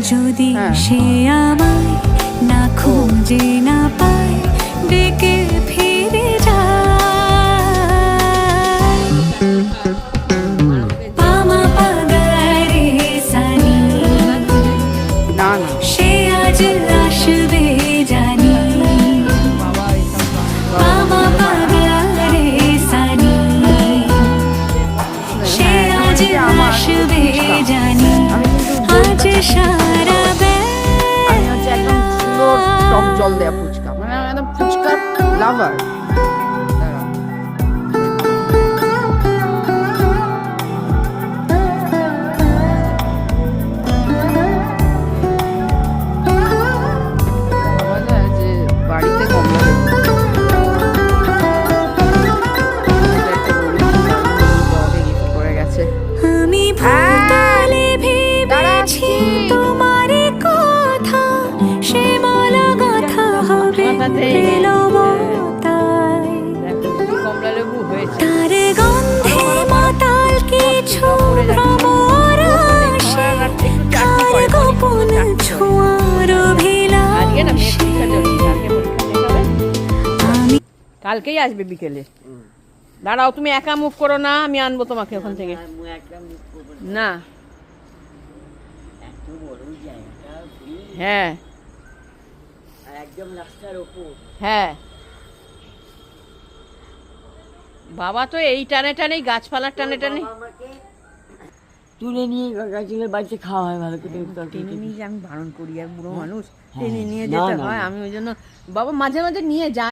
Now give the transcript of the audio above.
যদি সে আমায় না খুঁজে না পায় ডেকে ফিরে যায় পামা পাগারে সানি না না সে আজ আসবে জানি পামা পাগারে সানি সে আজ আসবে জানি আজ সারা আমি হচ্ছে একদম সুন্দর টক জল দেয়া ফুচকা মানে আমি একদম ফুচকা লাভার বাড়িতে কমলা করে গেছে আমি ভুলে ভেবেছি তোমার কথা সে বলা কথা হবে প্রেমতায় কমলা লেবু হয়েছে তার গন্ধে মাতাল কিছু ভ্রমর আসে তার গোপন ছোঁয়ার অভিলাষে আমি কালকেই আসবে বিকেলে দাঁড়াও তুমি একা মুভ করো না আমি আনবো তোমাকে ওখান থেকে না হ্যাঁ হ্যাঁ বাবা তো এই টানে টানেই গাছপালার টানে টানে তুলে নিয়ে গাছের বাড়িতে খাওয়া হয় ভালো করে টেনে নিয়ে যে আমি বারণ করি আর বুড়ো মানুষ টেনে নিয়ে যেতে হয় আমি ওই জন্য বাবা মাঝে মাঝে নিয়ে যায়